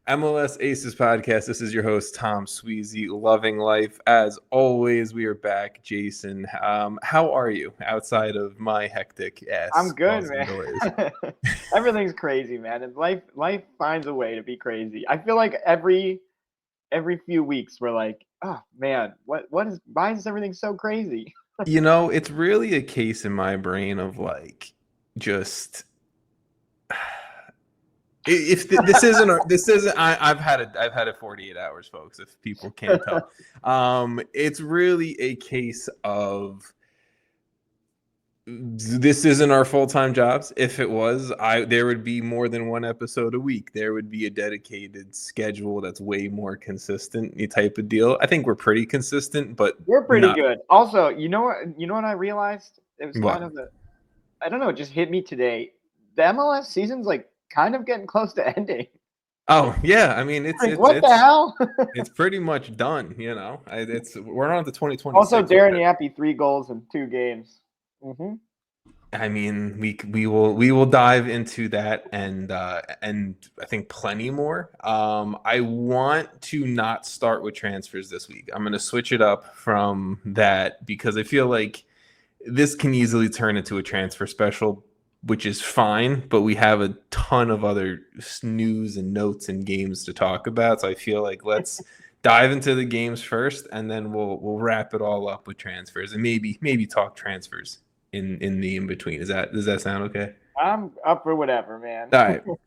MLS Aces Podcast. This is your host, Tom Sweezy, loving life. As always, we are back. Jason, how are you outside of my hectic ass? I'm good, man. Everything's crazy, man. And life finds a way to be crazy. I feel like every few weeks we're like, oh man, why is everything so crazy? It's really a case in my brain of like just if this isn't I've had it 48 hours, folks, if people can't tell. It's really a case of this isn't our full-time jobs. If it was, there would be more than one episode a week. There would be a dedicated schedule that's way more consistent type of deal. I think we're pretty consistent, but we're pretty good. Also, you know what I realized? It was kind of I don't know, it just hit me today. The MLS season's like kind of getting close to ending. Oh yeah, I mean it's what the hell? It's pretty much done. We're on to 2020. Also, Darren Yappy 3 goals in 2 games. Mm-hmm. I mean, we will dive into that and I think plenty more. I want to not start with transfers this week. I'm going to switch it up from that because I feel like this can easily turn into a transfer special, which is fine, but we have a ton of other news and notes and games to talk about. So I feel like let's dive into the games first, and then we'll wrap it all up with transfers and maybe talk transfers in the in between. Does that sound okay? I'm up for whatever, man. All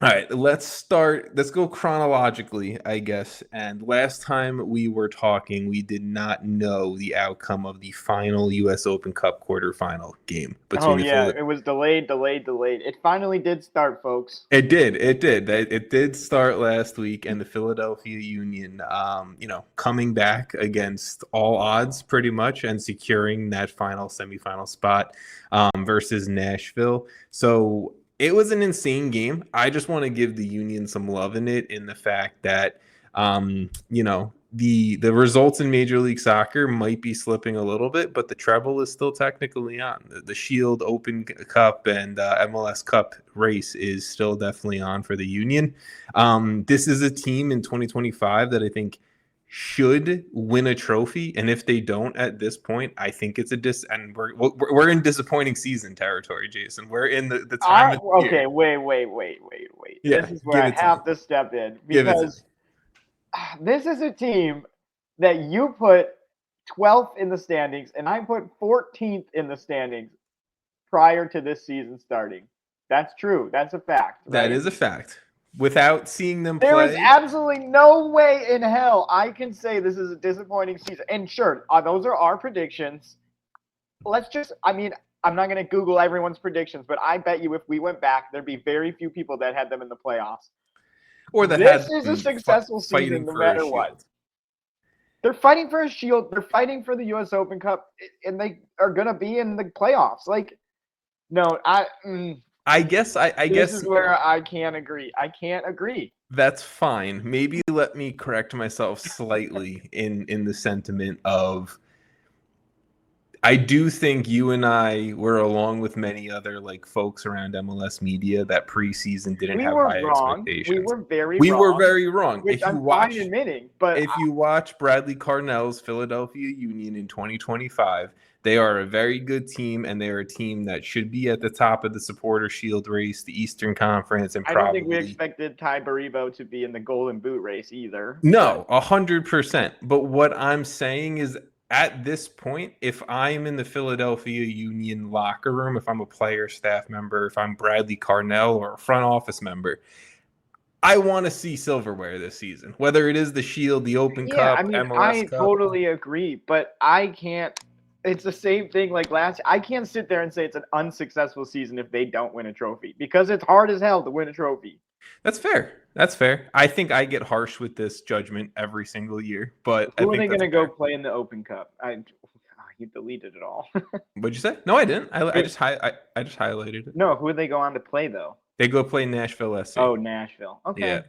right. Let's go chronologically, I guess. And last time we were talking, we did not know the outcome of the final U.S. Open Cup quarterfinal game. It was delayed. It finally did start, folks. It did. It did start last week, and the Philadelphia Union, coming back against all odds pretty much and securing that final semifinal spot versus Nashville. So it was an insane game. I just want to give the Union some love in it, in the fact that, the results in Major League Soccer might be slipping a little bit, but the treble is still technically on. The Shield Open Cup and MLS Cup race is still definitely on for the Union. This is a team in 2025 that I think should win a trophy, and if they don't at this point, I think it's and we're in disappointing season territory, Jason. We're in the time of the year. Wait. Yeah, this is where I have to step in, because this is a team that you put 12th in the standings and I put 14th in the standings prior to this season starting. That's true. That's a fact. Right? That is a fact. Without seeing them play, there is absolutely no way in hell I can say this is a disappointing season. And sure, those are our predictions. I'm not going to Google everyone's predictions, but I bet you if we went back, there'd be very few people that had them in the playoffs. Or that this is a successful season no matter what. They're fighting for a shield. They're fighting for the U.S. Open Cup, and they are going to be in the playoffs. I guess this is where I can't agree. That's fine. Maybe let me correct myself slightly in the sentiment of, I do think you and I were, along with many other folks around MLS media, that preseason didn't have high expectations. We were very wrong. Which I'm fine admitting. But if you watch Bradley Carnell's Philadelphia Union in 2025, they are a very good team, and they are a team that should be at the top of the Supporter Shield race, the Eastern Conference, and I don't think we expected Ty Baribo to be in the Golden Boot race either. No, 100%. But what I'm saying is, at this point, if I'm in the Philadelphia Union locker room, if I'm a player, staff member, if I'm Bradley Carnell or a front office member, I want to see silverware this season, whether it is the Shield, the Open Cup, MLS Cup. Totally agree, but I can't. It's the same thing like last. I can't sit there and say it's an unsuccessful season if they don't win a trophy, because it's hard as hell to win a trophy. That's fair. I think I get harsh with this judgment every single year, but who are they going to go play in the Open Cup? You deleted it all. What'd you say? No, I didn't. I just highlighted it. No, who would they go on to play though? They go play Nashville SC. Oh, Nashville. Okay. Yeah.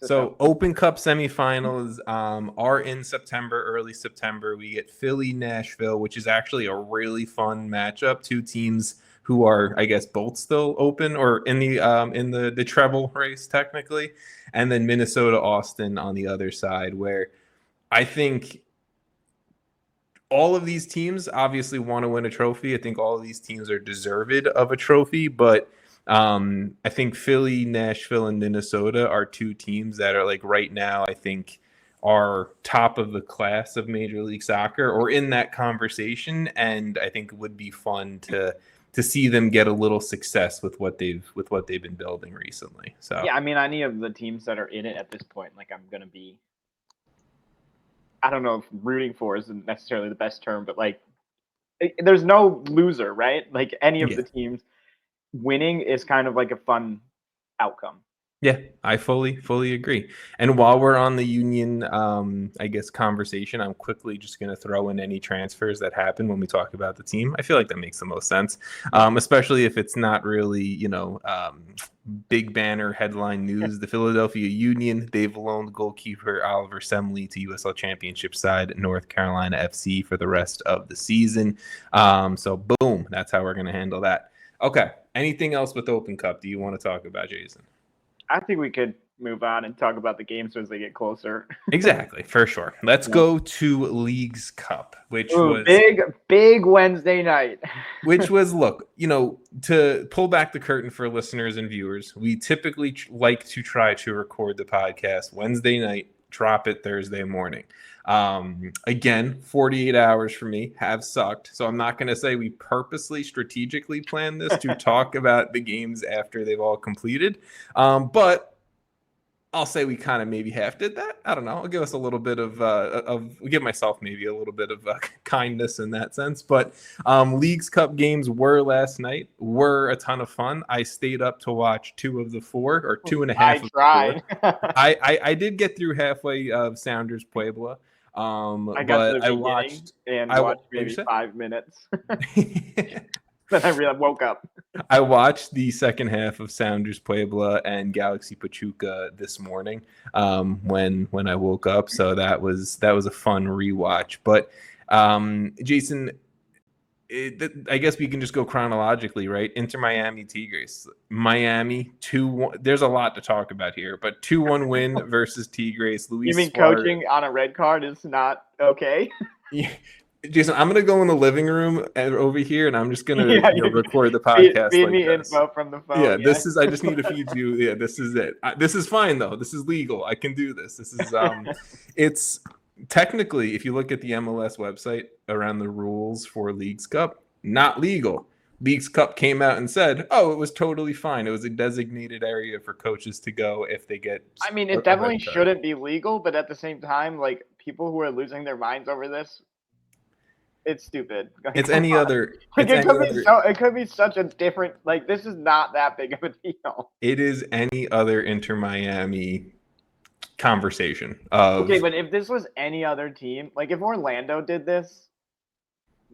So Open Cup semifinals are in September, early September. We get Philly, Nashville, which is actually a really fun matchup. Two teams who are, I guess, both still open or in the treble race technically, and then Minnesota, Austin on the other side, where I think all of these teams obviously want to win a trophy. I think all of these teams are deserved of a trophy, but I think Philly, Nashville, and Minnesota are two teams that are like right now, I think, are top of the class of Major League Soccer or in that conversation. And I think it would be fun to see them get a little success with what they've been building recently. So yeah, I mean, any of the teams that are in it at this point, like I'm gonna be, I don't know if rooting for isn't necessarily the best term, but like there's no loser, right? Like any of the teams winning is kind of like a fun outcome. Yeah, I fully agree. And while we're on the Union, I guess, conversation, I'm quickly just going to throw in any transfers that happen when we talk about the team. I feel like that makes the most sense, especially if it's not really, big banner headline news. The Philadelphia Union, they've loaned goalkeeper Oliver Semley to USL Championship side North Carolina FC for the rest of the season. So boom, that's how we're going to handle that. Okay, anything else with Open Cup do you want to talk about, Jason? I think we could move on and talk about the games as they get closer. Exactly, for sure. Let's go to Leagues Cup, which was big Wednesday night. Which was, look, to pull back the curtain for listeners and viewers, we typically like to try to record the podcast Wednesday night, drop it Thursday morning. Again, 48 hours for me have sucked. So I'm not going to say we purposely strategically planned this to talk about the games after they've all completed. But I'll say we kind of maybe half did that. I don't know. I'll give us a little bit of give myself maybe a little bit of kindness in that sense. But Leagues Cup games were last night, were a ton of fun. I stayed up to watch 2 of the 4 or 2.5. I tried. I did get through halfway of Sounders Puebla. I watched maybe 5 minutes. Then I woke up. I watched the second half of Sounders Puebla and Galaxy Pachuca this morning when I woke up. So that was a fun rewatch. But Jason, I guess we can just go chronologically, right? Inter Miami Tigres. Miami 2-1. There's a lot to talk about here, but 2-1 win versus Tigres. You mean coaching on a red card is not okay? Yeah. Jason, I'm going to go in the living room over here, and I'm just going to record the podcast. Feed me info from the phone. Yeah, this is. I just need to feed you. Yeah, this is it. This is fine though. This is legal. I can do this. This is. It's technically, if you look at the MLS website around the rules for Leagues Cup, not legal. Leagues Cup came out and said, "Oh, it was totally fine. It was a designated area for coaches to go if they get." I mean, it definitely shouldn't be legal, but at the same time, like people who are losing their minds over this. It's stupid. It's any other. It could be such a different. Like this is not that big of a deal. It is any other Inter Miami conversation. Okay, but if this was any other team, like if Orlando did this,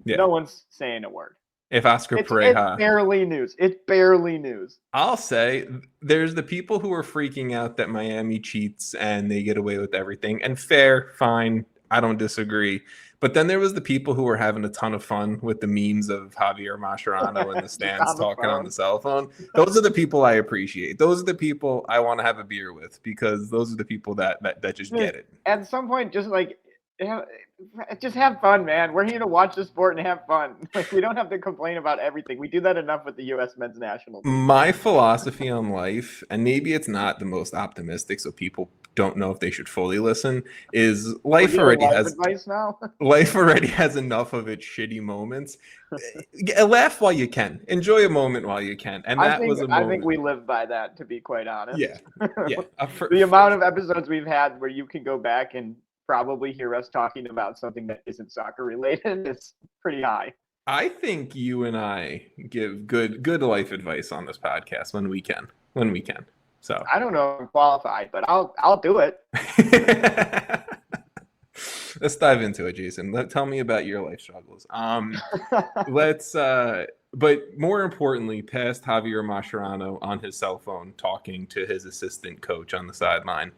no one's saying a word. If Oscar Pereira, it's barely news. It's barely news. I'll say there's the people who are freaking out that Miami cheats and they get away with everything, and fair, fine. I don't disagree. But then there was the people who were having a ton of fun with the memes of Javier Mascherano in the stands talking on the cell phone. Those are the people I appreciate. Those are the people I want to have a beer with because those are the people that just get it. At some point, just have fun, man. We're here to watch the sport and have fun. Like we don't have to complain about everything. We do that enough with the U.S. men's national team. My philosophy on life, and maybe it's not the most optimistic, so people don't know if they should fully listen, is life already has enough of its shitty moments. Laugh while you can. Enjoy a moment while you can. And I think we live by that, to be quite honest. Yeah. The amount of episodes we've had where you can go back and probably hear us talking about something that isn't soccer related is pretty high. I think you and I give good life advice on this podcast when we can. So I don't know if I'm qualified, but I'll do it. Let's dive into it, Jason. Tell me about your life struggles. But more importantly, past Javier Mascherano on his cell phone talking to his assistant coach on the sideline.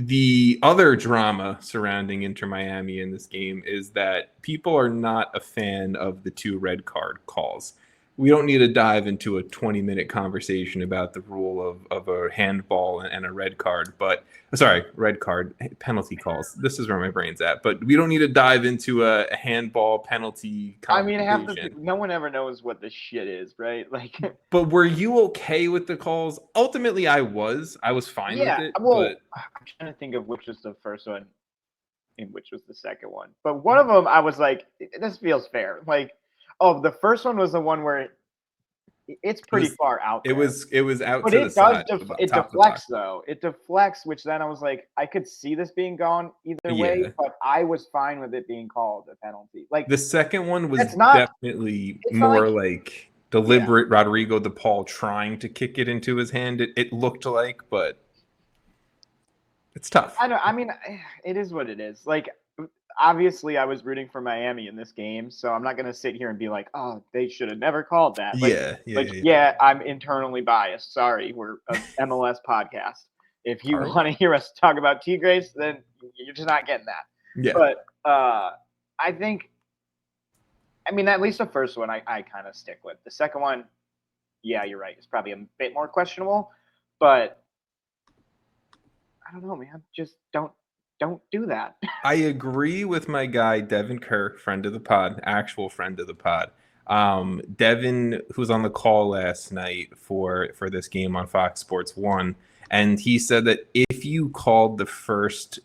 the other drama surrounding Inter Miami in this game is that people are not a fan of the 2 red card calls. We don't need to dive into a 20-minute conversation about the rule of a handball and a red card, but red card penalty calls. This is where my brain's at, but we don't need to dive into a handball penalty conversation. No one ever knows what this shit is, right? Like, but were you okay with the calls? Ultimately, I was fine with it. Well, but I'm trying to think of which was the first one and which was the second one. But one of them, I was like, this feels fair. Like, oh, the first one was the one where it's pretty far out there. It was out but to the side. It deflects, though. It deflects, which then I was like, I could see this being gone either way, but I was fine with it being called a penalty. Like, the second one was definitely more like deliberate Rodrigo de Paul trying to kick it into his hand. It looked like, but it's tough. I mean, it is what it is. Like, obviously, I was rooting for Miami in this game, so I'm not going to sit here and be like, "Oh, they should have never called that." Like, I'm internally biased. Sorry, we're an MLS podcast. If you want to hear us talk about Tigres, then you're just not getting that. Yeah. But I think, I mean, at least the first one, I kind of stick with. The second one, yeah, you're right. It's probably a bit more questionable, but I don't know, man. Just don't do that. I agree with my guy, Devin Kerr, friend of the pod, actual friend of the pod. Devin, who's on the call last night for this game on Fox Sports 1, and he said that if you called the first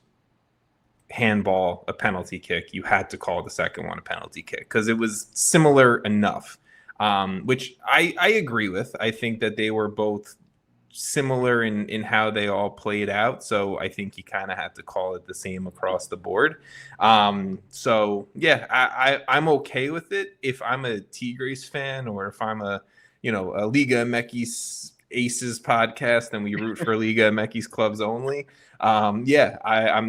handball a penalty kick, you had to call the second one a penalty kick because it was similar enough, which I agree with. I think that they were both similar in how they all played out, so I think you kind of have to call it the same across the board. So yeah, I'm okay with it if I'm a Tigres fan, or if I'm a Liga MX Aces podcast and we root for Liga MX clubs only. I'm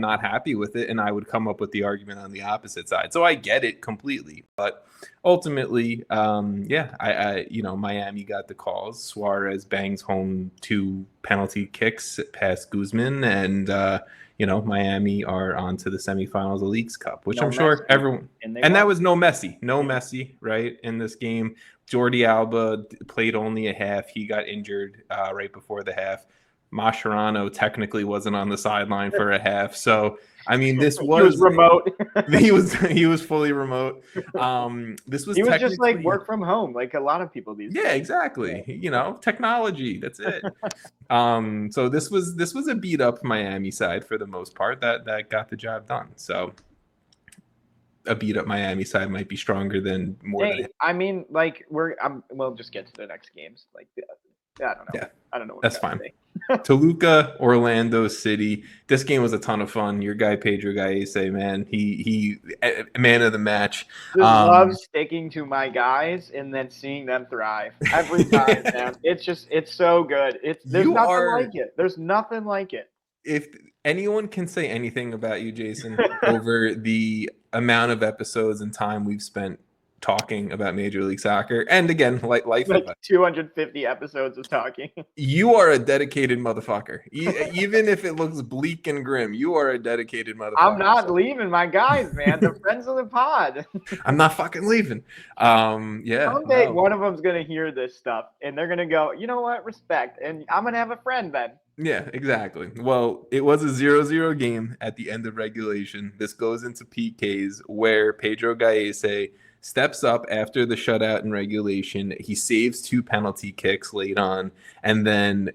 not happy with it, and I would come up with the argument on the opposite side. So I get it completely, but ultimately, Miami got the calls. Suarez bangs home 2 penalty kicks past Guzman, and Miami are on to the semifinals of the Leagues Cup, which I'm sure everyone. And that was no Messi, right, in this game. Jordi Alba played only a half. He got injured right before the half. Mascherano technically wasn't on the sideline for a half. So, I mean, this was he was remote. he was fully remote. This was just like work from home, like a lot of people these days. Yeah, exactly. Technology. That's it. So this was a beat up Miami side for the most part that got the job done. So a beat up Miami side might be stronger than more. I mean, like we'll just get to the next games. Like, I don't know. Yeah, I don't know. That's fine. Toluca, Orlando City. This game was a ton of fun. Your guy Pedro Gaese, man, he man of the match. Love sticking to my guys and then seeing them thrive every time, man. It's so good. There's nothing like it. There's nothing like it. If anyone can say anything about you, Jason, over the amount of episodes and time we've spent talking about Major League Soccer, and again, like 250 episodes of talking. You are a dedicated motherfucker. Even if it looks bleak and grim, you are a dedicated motherfucker. I'm not leaving my guys, man. They're friends of the pod. I'm not fucking leaving. Someday one of them's gonna hear this stuff and they're gonna go, you know what, respect, and I'm gonna have a friend then. Yeah, exactly. Well, it was a 0-0 game at the end of regulation. This goes into PKs where Pedro Gaese steps up after the shutout in regulation. He saves 2 penalty kicks late on. And then,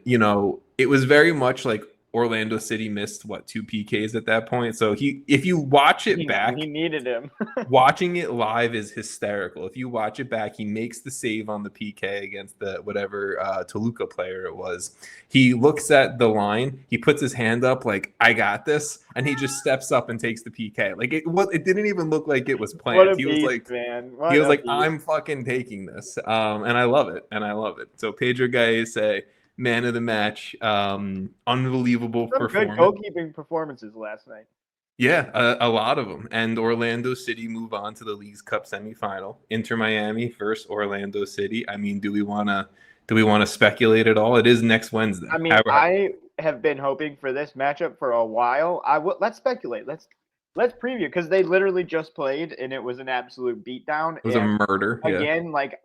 it was very much like Orlando City missed 2 PKs at that point. So if you watch it back, he needed him. Watching it live is hysterical. If you watch it back, he makes the save on the PK against the whatever Toluca player it was. He looks at the line, he puts his hand up like, I got this, and he just steps up and takes the PK. Like it didn't even look like it was planned. He was like, I'm fucking taking this. And I love it. So Pedro Gaese, man of the match, unbelievable performance. Good goalkeeping performances last night. Yeah, a lot of them. And Orlando City move on to the Leagues Cup semifinal. Inter Miami versus Orlando City. I mean, do we want to speculate at all? It is next Wednesday. I mean, have been hoping for this matchup for a while. Let's speculate. Let's preview because they literally just played and it was an absolute beatdown. It was a murder. Again, like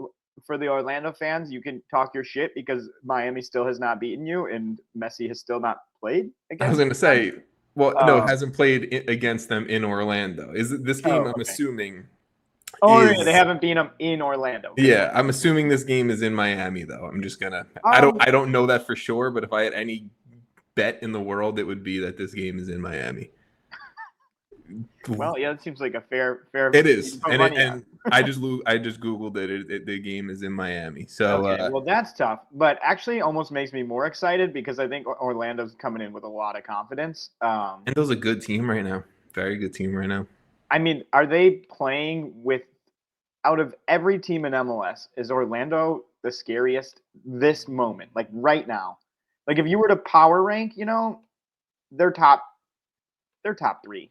for the Orlando fans, you can talk your shit because Miami still has not beaten you and Messi has still not played against. I was going to say, well, no, hasn't played against them in Orlando. Is it this game? I'm assuming. Oh, yeah, they haven't beaten them in Orlando. Yeah, I'm assuming this game is in Miami, though. I'm just gonna. I don't know that for sure, but if I had any bet in the world, it would be that this game is in Miami. Well, yeah, it seems like a fair. It is, and I just googled it. The game is in Miami, so okay, well, that's tough. But actually, almost makes me more excited because I think Orlando's coming in with a lot of confidence. And those a good team right now, very good team right now. I mean, are they playing with? Out of every team in MLS, is Orlando the scariest this moment? Like right now, like if you were to power rank, they're top 3.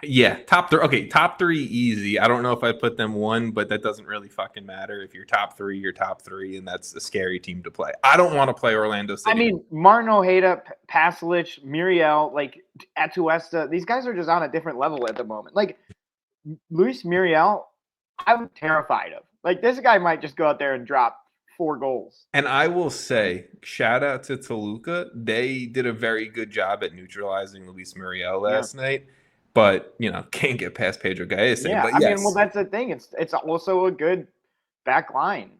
Yeah, top 3. Okay, top 3 easy. I don't know if I put them 1, but that doesn't really fucking matter. If you're top 3, you're top 3, and that's a scary team to play. I don't want to play Orlando City. I mean, Martin Ojeda, Pasalic, Muriel, like Atuesta, these guys are just on a different level at the moment. Like Luis Muriel, I'm terrified of. Like this guy might just go out there and drop 4 goals. And I will say, shout out to Toluca. They did a very good job at neutralizing Luis Muriel last night. But, can't get past Pedro Gaese. Yeah, but I mean, well, that's the thing. It's also a good back line.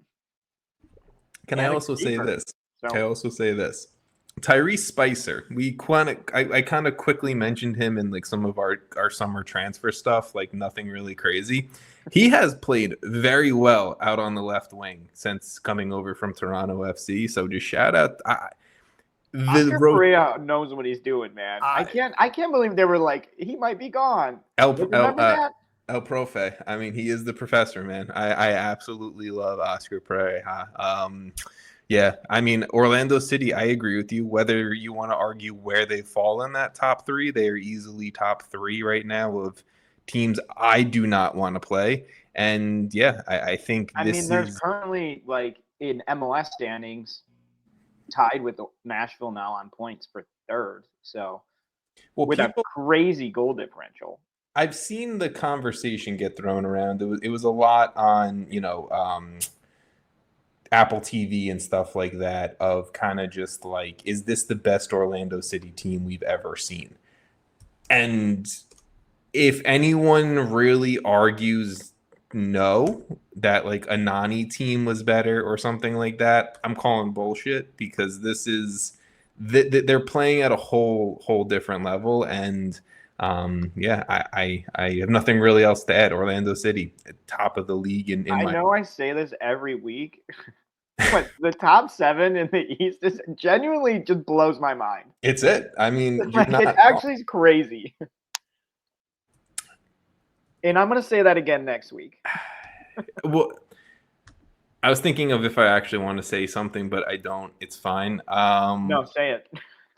Can I also say this? Tyrese Spicer. I kind of quickly mentioned him in like some of our summer transfer stuff, like nothing really crazy. He has played very well out on the left wing since coming over from Toronto FC. So just shout out. Oscar Perea knows what he's doing, man. I can't believe they were like, he might be gone. El Profe. I mean, he is the professor, man. I absolutely love Oscar Perea. Yeah, I mean, Orlando City, I agree with you. Whether you want to argue where they fall in that top 3, they are easily top 3 right now of teams I do not want to play. And yeah, I think there's currently like in MLS standings tied with Nashville now on points for 3rd. So with a crazy goal differential. I've seen the conversation get thrown around. It was a lot on, Apple TV and stuff like that of kind of just like, is this the best Orlando City team we've ever seen? And if anyone really argues no, that like a Nani team was better or something like that, I'm calling bullshit because this is they're playing at a whole different level. And I have nothing really else to add. Orlando City, top of the league I say this every week. But the top 7 in the East is genuinely just blows my mind. It's it. I mean, it actually is crazy. And I'm going to say that again next week. Well, I was thinking of if I actually want to say something, but I don't. It's fine. No, say it.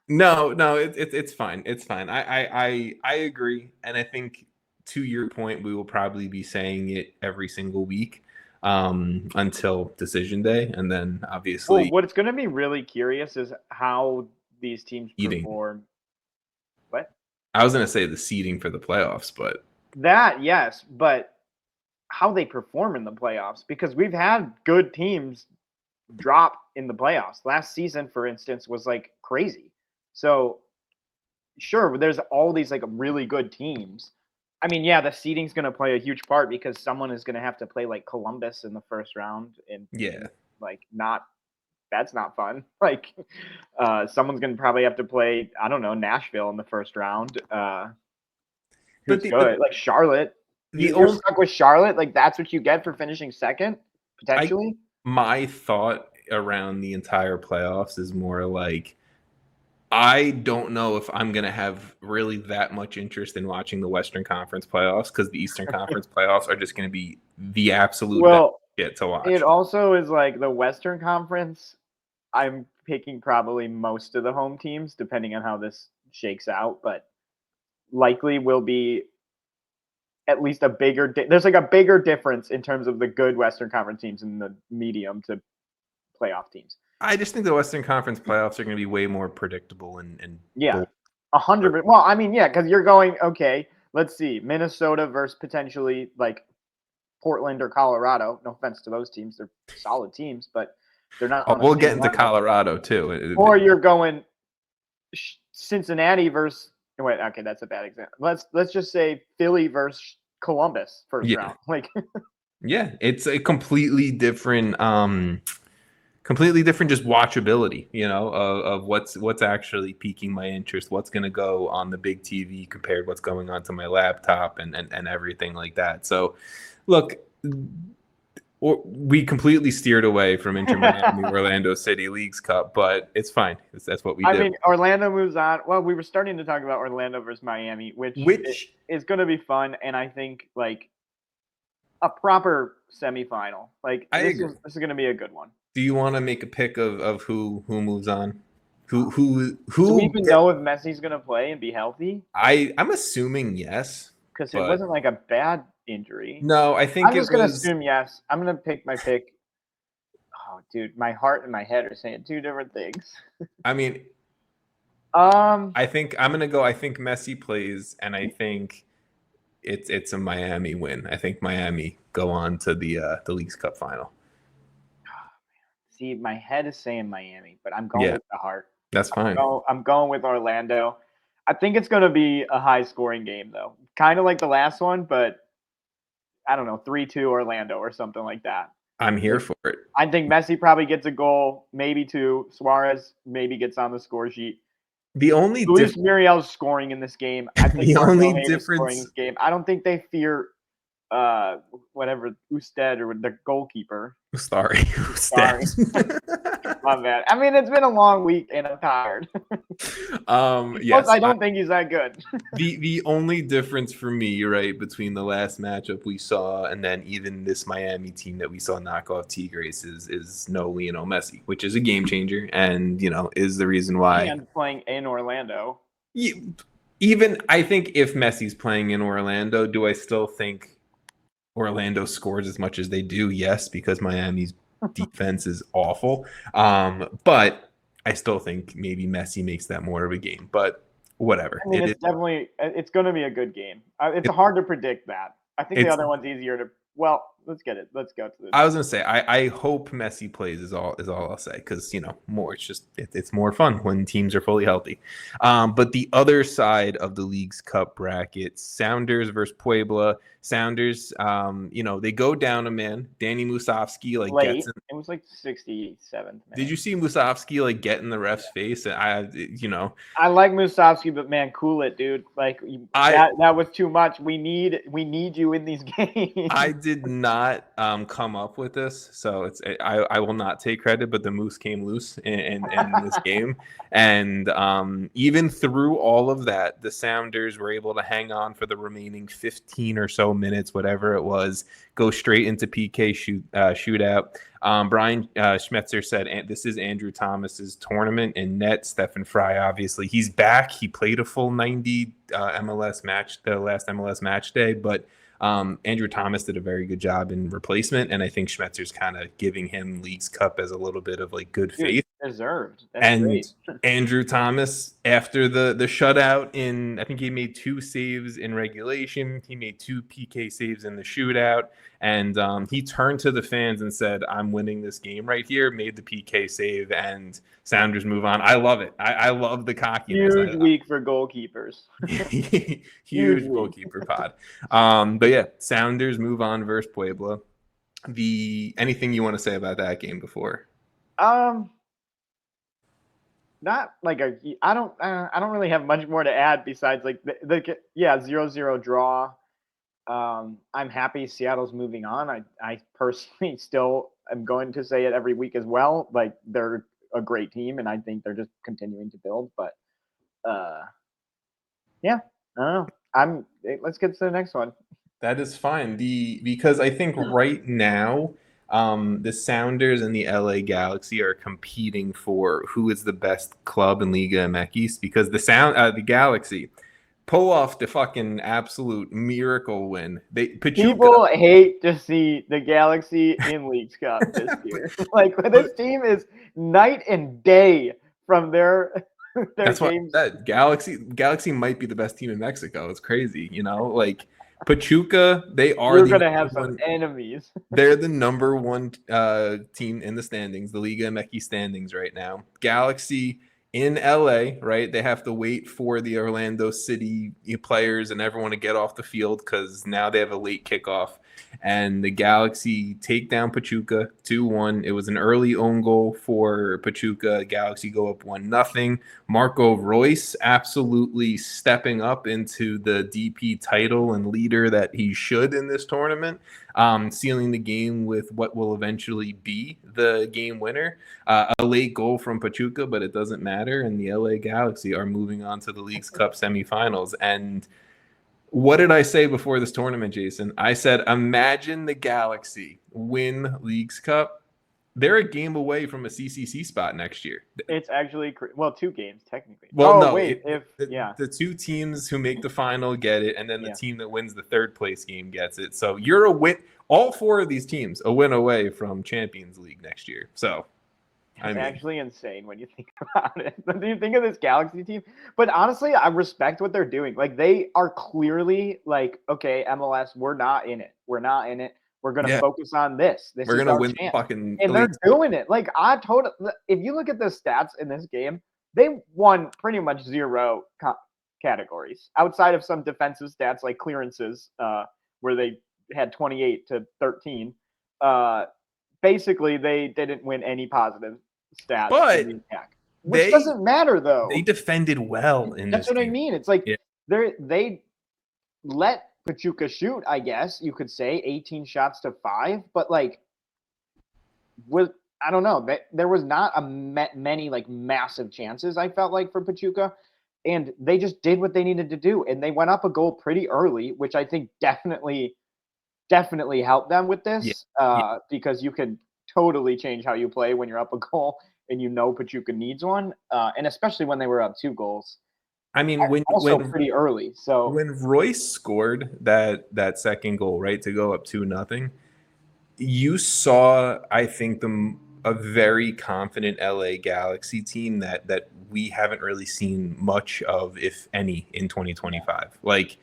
No, it's fine. It's fine. I agree, and I think to your point, we will probably be saying it every single week until decision day, and then obviously. Well, what's going to be really curious is how these teams perform. What? I was going to say the seeding for the playoffs, but that yes, but how they perform in the playoffs, because we've had good teams drop in the playoffs. Last season, for instance, was like crazy. So sure, there's all these like really good teams. I mean, yeah, the seeding's going to play a huge part because someone is going to have to play like Columbus in the first round, and that's not fun. Like someone's going to probably have to play, I don't know, Nashville in the first round. Who's good? Like Charlotte. You're stuck with Charlotte. Like that's what you get for finishing second, potentially. My thought around the entire playoffs is more like, I don't know if I'm going to have really that much interest in watching the Western Conference playoffs because the Eastern Conference playoffs are just going to be the absolute best shit to watch. It also is like the Western Conference. I'm picking probably most of the home teams, depending on how this shakes out, but likely will be at least a bigger there's like a bigger difference in terms of the good Western Conference teams and the medium to playoff teams. I just think the Western Conference playoffs are going to be way more predictable and yeah, 100%. Well, I mean, yeah, because you're going, okay, let's see, Minnesota versus potentially like Portland or Colorado. No offense to those teams, they're solid teams, but they're not. On we'll get into Colorado too. Or you're going Cincinnati versus. Wait, okay, that's a bad example. Let's just say Philly versus Columbus first round. Like, yeah, it's a completely different just watchability, of what's actually piquing my interest, what's going to go on the big TV compared to what's going on to my laptop and everything like that. So look, we completely steered away from Inter Miami Orlando City Leagues Cup, but it's fine. That's what we do. I mean, Orlando moves on. Well, we were starting to talk about Orlando versus Miami, which is going to be fun, and I think like a proper semifinal. Like this is going to be a good one. Do you want to make a pick of who moves on? Who? Do we even know if Messi's going to play and be healthy? I'm assuming yes, because it wasn't like a bad injury. No, I think I'm just going to assume yes. I'm going to pick my pick. Oh, dude, my heart and my head are saying two different things. I mean, I think I'm going to go. I think Messi plays, and I think it's a Miami win. I think Miami go on to the Leagues Cup final. See, my head is saying Miami, but I'm going with the heart. That's fine. I'm going with Orlando. I think it's going to be a high-scoring game, though. Kind of like the last one, but I don't know, 3-2 Orlando or something like that. I'm here for it. I think Messi probably gets a goal, maybe two. Suarez maybe gets on the score sheet. The only Luis Muriel's scoring in this game. I think the only difference scoring in this game. I don't think they fear whatever Usted or the goalkeeper. Sorry. My bad. I mean, it's been a long week and I'm tired. Yes, I don't think he's that good. the only difference for me, right, between the last matchup we saw and then even this Miami team that we saw knock off Tigres is no Lionel Messi, which is a game changer and is the reason why. And playing in Orlando. Even I think if Messi's playing in Orlando, do I still think Orlando scores as much as they do? Yes, because Miami's defense is awful. But I still think maybe Messi makes that more of a game. But whatever. I mean, it's going to be a good game. It's hard to predict that. I think the other one's easier to. Well, let's get it. Let's go to the. I was gonna say I hope Messi plays is all I'll say because more it's more fun when teams are fully healthy. But the other side of the Leagues Cup bracket, Sounders versus Puebla. Sounders, they go down a man. Danny Musovski late. Gets in. It was like 67th. Did you see Musovski get in the ref's face? And I like Musovski, but man, cool it, dude. Like that was too much. We need you in these games. I did not come up with this, so I will not take credit. But the moose came loose in this game, and even through all of that, the Sounders were able to hang on for the remaining 15 or so minutes, whatever it was, go straight into PK shootout. Brian Schmetzer said this is Andrew Thomas's tournament in net. Stephen Fry, obviously, he's back. He played a full 90 MLS match, the last MLS match day, but Andrew Thomas did a very good job in replacement, and I think Schmetzer's kind of giving him Leagues Cup as a little bit of good faith. Deserved. And great. Andrew Thomas, after the shutout I think he made 2 saves in regulation. He made 2 PK saves in the shootout, and he turned to the fans and said, "I'm winning this game right here." Made the PK save, and Sounders move on. I love it. I love the cockiness. Huge week for goalkeepers. Huge goalkeeper pod. But yeah, Sounders move on versus Puebla. Anything you want to say about that game before? Not like I don't really have much more to add besides the 0-0 draw. I'm happy Seattle's moving on. I personally still am going to say it every week as well. Like they're a great team, and I think they're just continuing to build. But yeah, I don't know. Let's get to the next one. That is fine. Because I think right now, the Sounders and the LA Galaxy are competing for who is the best club in Liga MX, because the Galaxy, pull off the fucking absolute miracle win. Pachuca. People hate to see the Galaxy in Leagues Cup this year. Like this team is night and day from their that's games. That Galaxy might be the best team in Mexico. It's crazy, like Pachuca. You're gonna have some enemies. They're the number one team in the standings, the Liga MX standings right now. Galaxy in LA, right? They have to wait for the Orlando City players and everyone to get off the field because now they have a late kickoff. And the Galaxy take down Pachuca 2-1. It was an early own goal for Pachuca. Galaxy go up 1-0. Marco Reus absolutely stepping up into the DP title and leader that he should in this tournament, sealing the game with what will eventually be the game winner. A late goal from Pachuca, but it doesn't matter. And the LA Galaxy are moving on to the Leagues Cup semifinals. And what did I say before this tournament, Jason? I said, imagine the Galaxy win Leagues Cup. They're a game away from a CCC spot next year. It's actually 2 games technically. Well, the 2 teams who make the final get it, and then the team that wins the third place game gets it. So you're a win. All 4 of these teams a win away from Champions League next year. So it's actually insane when you think about it. Do you think of this Galaxy team? But honestly, I respect what they're doing. Like they are clearly like, okay, MLS, we're not in it. We're not in it. We're going to focus on this. We're going to win the fucking and they're doing it. Like if you look at the stats in this game, they won pretty much 0 categories outside of some defensive stats like clearances, where they had 28 to 13. Basically, they didn't win any positive stats, but which doesn't matter though. They defended well in That's this what game. I mean. It's like they let Pachuca shoot, I guess you could say 18 shots to 5, but like I don't know, there was not many like massive chances I felt like for Pachuca, and they just did what they needed to do, and they went up a goal pretty early, which I think definitely helped them with this, because you can totally change how you play when you're up a goal and Pachuca needs one, and especially when they were up 2 goals. I mean, when pretty early. So when Royce scored that second goal, right, to go up 2-0, you saw, I think, a very confident LA Galaxy team that we haven't really seen much of, if any, in 2025. Like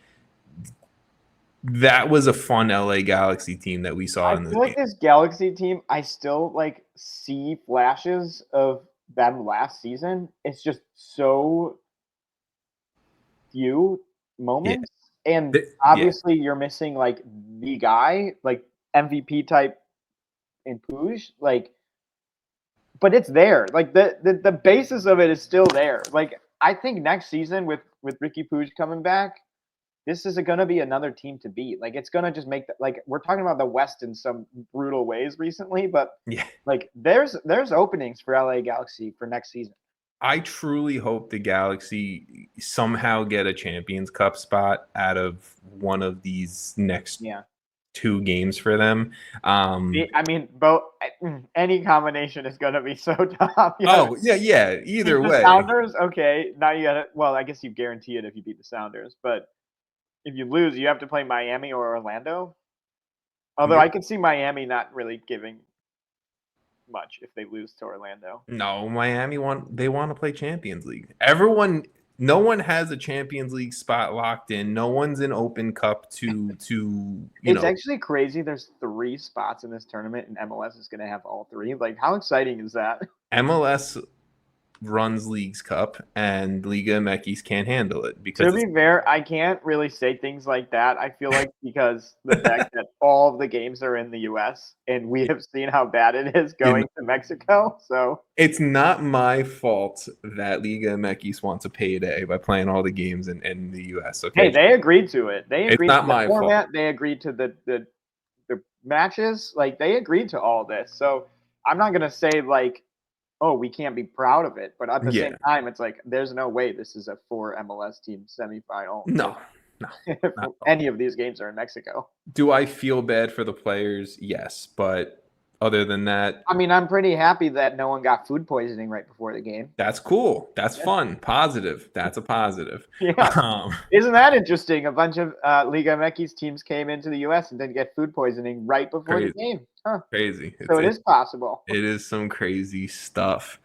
that was a fun LA Galaxy team that we saw in this game. This Galaxy team, I still like see flashes of them last season. It's just so few moments, and obviously you're missing like the guy, like MVP type in Puig, like, but it's there. Like the basis of it is still there. Like I think next season with Ricky Puig coming back, this is going to be another team to beat. Like it's going to just make like we're talking about the West in some brutal ways recently, but like there's openings for LA Galaxy for next season. I truly hope the Galaxy somehow get a Champions Cup spot out of one of these next 2 games for them. I mean, both any combination is going to be so tough. Either way. Sounders, okay. Now you got to. Well, I guess you guarantee it if you beat the Sounders, but if you lose, you have to play Miami or Orlando. Although I could see Miami not really giving much if they lose to Orlando. No, Miami want to play Champions League. No one has a Champions League spot locked in. No one's in Open Cup to It's actually crazy. There's 3 spots in this tournament, and MLS is going to have all 3. Like, how exciting is that? MLS runs Leagues Cup, and Liga MX can't handle it because, to be fair, I can't really say things like that. I feel like because the fact that all of the games are in the U.S. and we have seen how bad it is going to Mexico, so it's not my fault that Liga MX wants a payday by playing all the games in the U.S. Okay, hey, they agreed to it. They agreed to the format. Fault. They agreed to the matches. Like they agreed to all this. So I'm not gonna say like, oh, we can't be proud of it. But at the same time, it's like, there's no way this is a 4 MLS team semifinal. No. If any of these games are in Mexico. Do I feel bad for the players? Yes. But Other than that, I mean, I'm pretty happy that no one got food poisoning right before the game. that's cool. That's fun. Positive. That's a positive. Yeah. Isn't that interesting? A bunch of Liga MX teams came into the U.S. and didn't get food poisoning right before the game. Huh. Crazy. So it is possible. It is some crazy stuff.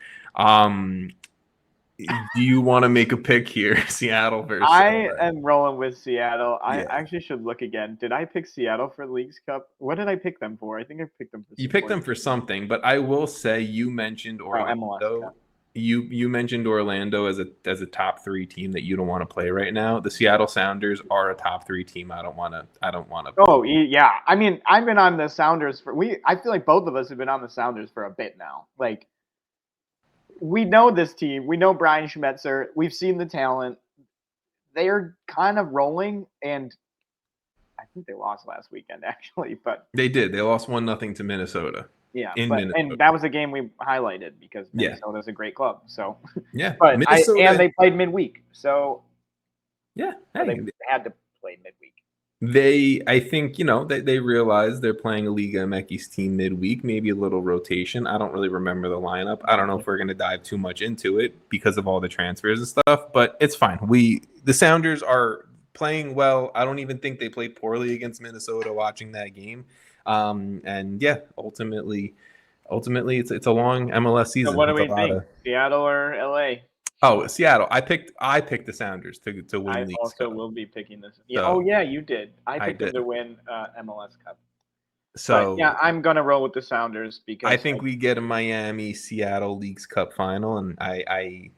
Do you want to make a pick here? Seattle versus I am rolling with Seattle. I Yeah. actually should look again. Did I pick Seattle for Leagues Cup? What did I pick them for? I think I picked them for You picked them for something, but I will say you mentioned MLS Orlando. Cup. You mentioned Orlando as a top 3 team that you don't want to play right now. The Seattle Sounders are a top 3 team. I don't want to. Oh yeah, I mean, I've been on the Sounders I feel like both of us have been on the Sounders for a bit now. Like, we know this team. We know Brian Schmetzer. We've seen the talent. They're kind of rolling, and I think they lost last weekend actually, but They did. They lost 1-0 to Minnesota. Yeah, Minnesota. And that was a game we highlighted because Minnesota's a great club. So yeah, but and they played midweek, so yeah, they had to play midweek. I think they realize they're playing a Liga MX team midweek, maybe a little rotation. I don't really remember the lineup. I don't know if we're going to dive too much into it because of all the transfers and stuff, but it's fine. The Sounders are playing well. I don't even think they played poorly against Minnesota watching that game. And yeah, ultimately it's a long MLS season. So what do we think? Seattle or LA? Oh, Seattle. I picked the Sounders to win Leagues Cup. I also will be picking this. Yeah. So, yeah, you did. I picked them to win MLS Cup. So but, yeah, I'm gonna roll with the Sounders because I think we get a Miami Seattle Leagues Cup final, and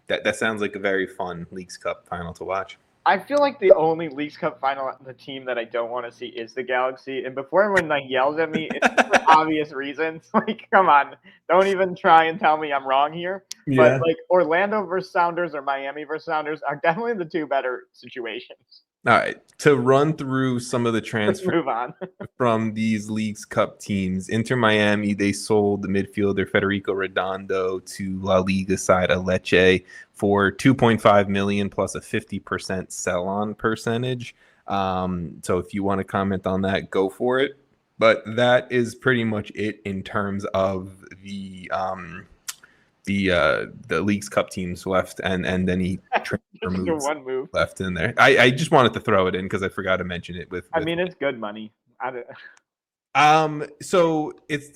that sounds like a very fun Leagues Cup final to watch. I feel like the only Leagues Cup final, the team that I don't want to see is the Galaxy. And before everyone yells at me, it's for obvious reasons. Like, come on, don't even try and tell me I'm wrong here. Yeah. But Orlando versus Sounders or Miami versus Sounders are definitely the 2 better situations. All right, to run through some of the transfers from these Leagues Cup teams. Inter Miami, they sold the midfielder Federico Redondo to La Liga side Lecce for $2.5 million plus a 50% sell-on percentage. So if you want to comment on that, go for it. But that is pretty much it in terms of the Leagues Cup teams left, and then he one move left in there. I just wanted to throw it in because I forgot to mention it. I mean, it's good money. So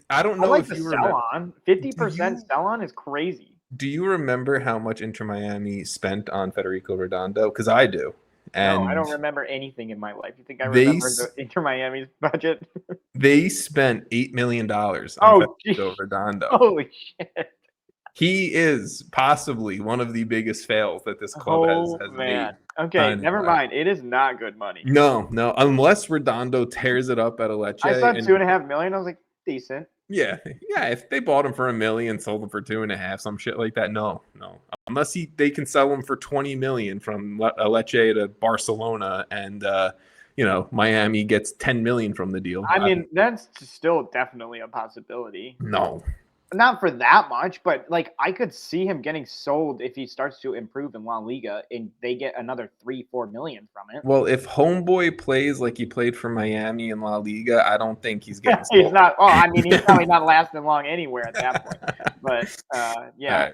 I don't know if you remember. 50% sell on is crazy. Do you remember how much Inter Miami spent on Federico Redondo? Because I do. And no, I don't remember anything in my life. You think I remember the Inter Miami's budget? They spent $8 million on Federico Redondo. Holy shit. He is possibly one of the biggest fails that this club has made. Okay, never mind. It is not good money. No. Unless Redondo tears it up at a Lecce. I thought $2.5 million. I was like, decent. Yeah. If they bought him for $1 million, sold him for $2.5 million, some shit like that. No. Unless they can sell him for $20 million from Lecce to Barcelona, and Miami gets $10 million from the deal. I mean, that's still definitely a possibility. No. Not for that much, but I could see him getting sold if he starts to improve in La Liga and they get another $3-4 million from it. Well, if Homeboy plays like he played for Miami in La Liga, I don't think he's getting sold. He's not. Oh, I mean, he's probably not lasting long anywhere at that point. But yeah,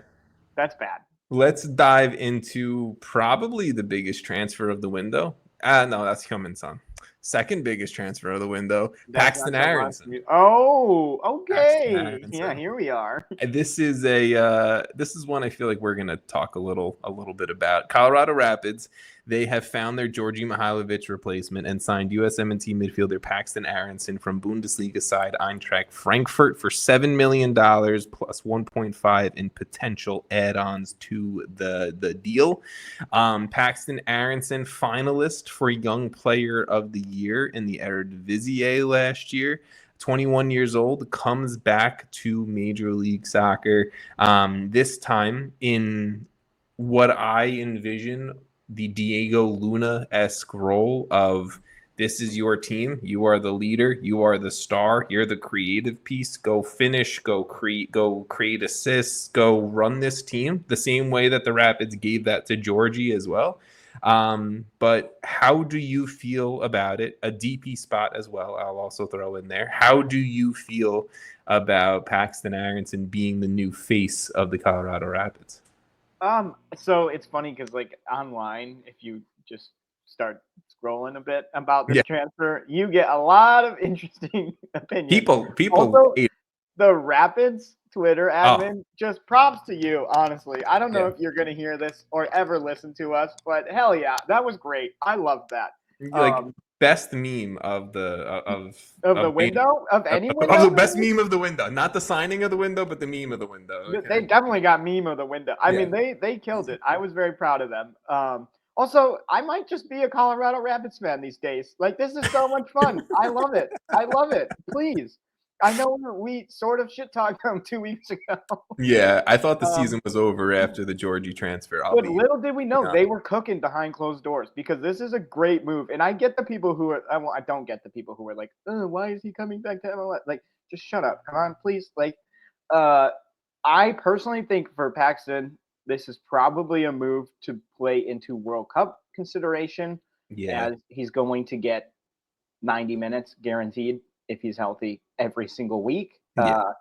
that's bad. Let's dive into probably the biggest transfer of the window. No, that's Heung-min-son. Second biggest transfer of the window, Paxten Aaronson. Oh, okay. Yeah, here we are. This is one I feel like we're gonna talk a little bit about. Colorado Rapids, they have found their Georgi Mihailovic replacement and signed USMNT midfielder Paxten Aaronson from Bundesliga side Eintracht Frankfurt for $7 million plus 1.5 in potential add-ons to the deal. Paxten Aaronson, finalist for Young Player of the Year in the Eredivisie last year. 21 years old, comes back to Major League Soccer. This time in what I envision the Diego Luna-esque role of, this is your team. You are the leader. You are the star. You're the creative piece. Go finish. Go create assists. Go run this team the same way that the Rapids gave that to Georgie as well. But how do you feel about it? A DP spot as well, I'll also throw in there. How do you feel about Paxten Aaronson being the new face of the Colorado Rapids? So it's funny because like online, if you just start scrolling a bit about this transfer, you get a lot of interesting opinions. People also, the Rapids Twitter admin, just props to you, honestly. I don't know if you're gonna hear this or ever listen to us, but hell yeah, that was great. I loved that. Like best meme of the window of any window. Of the best meme of the window, not the signing of the window, but the meme of the window. Okay. They definitely got meme of the window. I mean, they killed it. I was very proud of them. Also, I might just be a Colorado Rapids fan these days. Like, this is so much fun. I love it. I love it. Please. I know we sort of shit talked them 2 weeks ago. Yeah, I thought the season was over after the Georgie transfer. But little did we know they were cooking behind closed doors, because this is a great move. And I get the people who are, I don't get the people who are like, oh, why is he coming back to MLS? Like, just shut up. Come on, please. Like, I personally think for Paxten, this is probably a move to play into World Cup consideration. Yeah. As he's going to get 90 minutes guaranteed if he's healthy every single week. Yeah.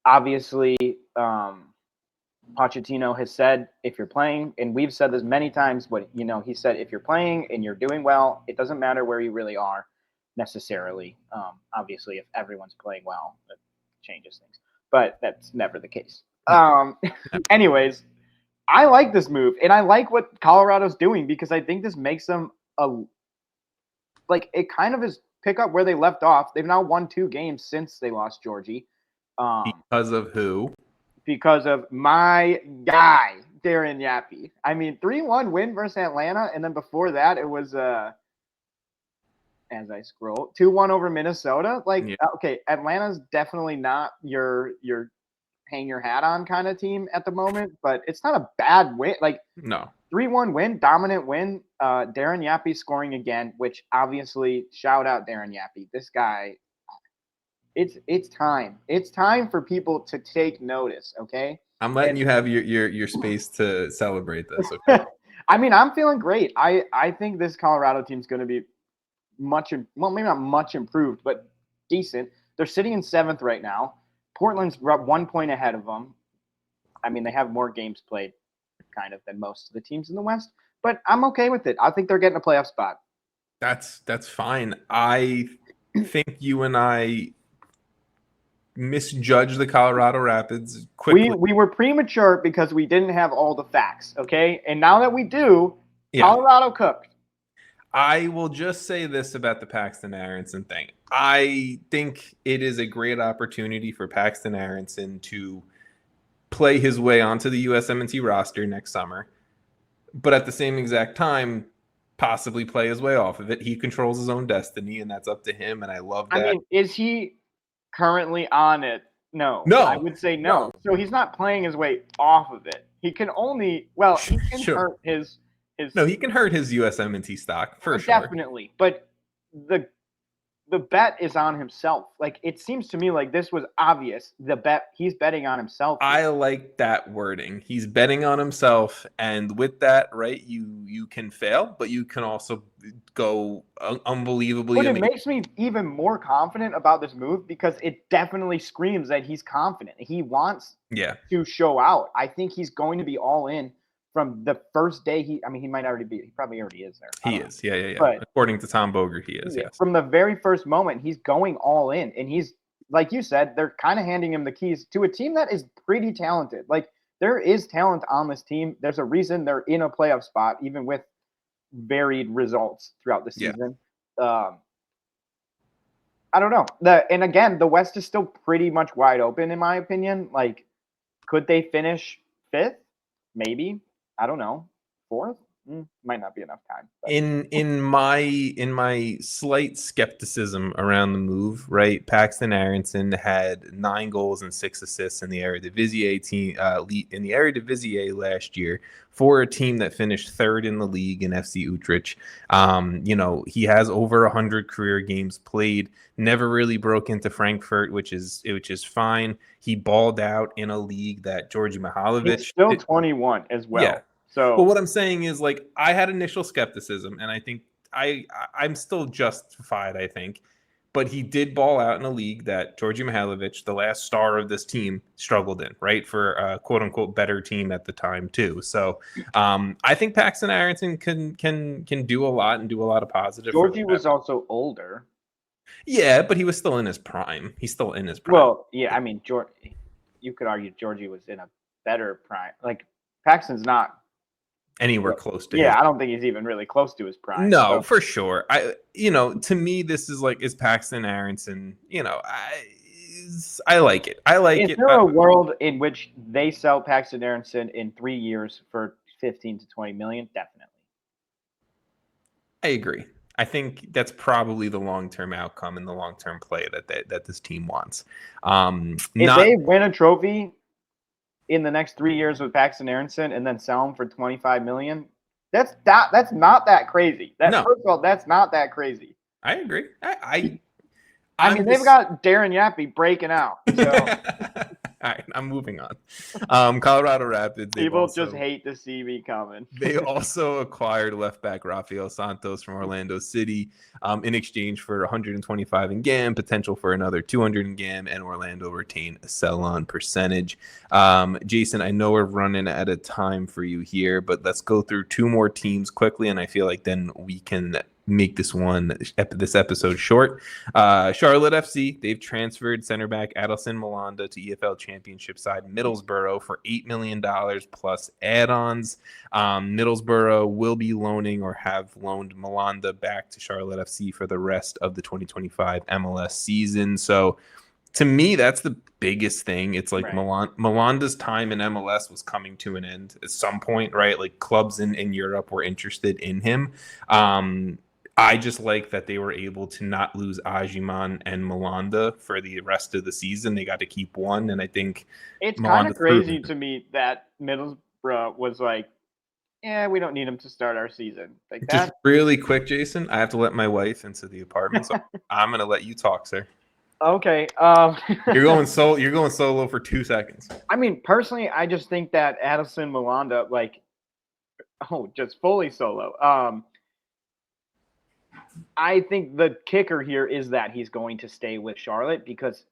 Obviously, Pochettino has said, if you're playing, and we've said this many times, but he said, if you're playing and you're doing well, it doesn't matter where you really are necessarily. Obviously, if everyone's playing well, it changes things, but that's never the case. Anyways, I like this move, and I like what Colorado's doing, because I think this makes them it kind of is pick up where they left off. They've now won 2 games since they lost Georgie. Because of who? Because of my guy, Darren Yappy. I mean, 3-1 win versus Atlanta, and then before that, it was as I scroll, 2-1 over Minnesota. Okay, Atlanta's definitely not your hang your hat on kind of team at the moment, but it's not a bad win. No. 3-1 win, dominant win. Darren Yappy scoring again, which obviously, shout out Darren Yappy. This guy, it's time. It's time for people to take notice, okay? I'm letting you have your space to celebrate this, okay? I mean, I'm feeling great. I think this Colorado team's going to be maybe not much improved, but decent. They're sitting in 7th right now. Portland's 1 point ahead of them. I mean, they have more games played kind of than most of the teams in the West, but I'm okay with it. I think they're getting a playoff spot. That's fine. I think you and I misjudged the Colorado Rapids quickly. We were premature because we didn't have all the facts, okay? And now that we do, Colorado cooked. I will just say this about the Paxten Aaronson thing. I think it is a great opportunity for Paxten Aaronson to play his way onto the USMNT roster next summer, but at the same exact time, possibly play his way off of it. He controls his own destiny, and that's up to him, and I love that. I mean, is he currently on it? No. I would say no. So he's not playing his way off of it. He can only, he can hurt his... No, he can hurt his USMNT stock for sure. Definitely, but the bet is on himself. Like, it seems to me like this was obvious. He's betting on himself. I like that wording. He's betting on himself, and with that, right, you can fail, but you can also go unbelievably. But it makes me even more confident about this move, because it definitely screams that he's confident. He wants to show out. I think he's going to be all in. From the first day he might already be. He probably already is there. He is. Yeah. But according to Tom Boger, he is. Yes. From the very first moment, he's going all in, and he's, like you said, they're kind of handing him the keys to a team that is pretty talented. Like, there is talent on this team. There's a reason they're in a playoff spot, even with varied results throughout the season. I don't know. And again, the West is still pretty much wide open, in my opinion. Like, could they finish 5th? Maybe. I don't know. 4th? Might not be enough time. But. In my slight skepticism around the move, right? Paxten Aaronson had 9 goals and 6 assists in the Eredivisie team in the Eredivisie last year for a team that finished 3rd in the league in FC Utrecht. He has over 100 career games played. Never really broke into Frankfurt, which is fine. He balled out in a league that Georgi Mihailovic. He's still 21 as well. Yeah. But what I'm saying is, like, I had initial skepticism, and I think I'm still justified, I think. but he did ball out in a league that Djordje Mihailovic, the last star of this team, struggled in, right? For a quote unquote better team at the time too. So I think Paxten Aaronson can do a lot and do a lot of positive. Djordje was also older. Yeah, but he was still in his prime. He's still in his prime. Well, yeah, I mean, you could argue Djordje was in a better prime. Like Paxton's not anywhere close to I don't think he's even really close to his prime. No, for sure. To me, this is Paxten Aaronson. I like it. Is there a world in which they sell Paxten Aaronson in 3 years for 15 to 20 million? Definitely. I agree. I think that's probably the long-term outcome and the long-term play that this team wants. If they win a trophy in the next 3 years with Paxten Aaronson and then sell him for 25 million, that's not that crazy. First of all, that's not that crazy. I agree. I mean, they've got Darren Yappy breaking out. So. All right, I'm moving on. Colorado Rapids. People just hate to see me coming. They also acquired left back Rafael Santos from Orlando City in exchange for 125 in GAM, potential for another 200 in GAM, and Orlando retain a sell-on percentage. Jason, I know we're running out of time for you here, but let's go through 2 more teams quickly, and I feel like then we can make this episode short. Charlotte FC, they've transferred center back Adilson Malanda to EFL Championship side Middlesbrough for $8 million plus add-ons. Middlesbrough will be loaning or have loaned Malanda back to Charlotte FC for the rest of the 2025 MLS season. So to me, that's the biggest thing. It's like Malanda's time in MLS was coming to an end at some point, right? Like clubs in Europe were interested in him. I just like that they were able to not lose Ajiman and Malanda for the rest of the season. They got to keep one, and I think it's kind of crazy to me that Middlesbrough was like, "Yeah, we don't need him to start our season." Like that. Just really quick, Jason. I have to let my wife into the apartment, so I'm gonna let you talk, sir. Okay. You're going solo for 2 seconds. I mean, personally, I just think that Adilson Malanda, just fully solo. I think the kicker here is that he's going to stay with Charlotte, because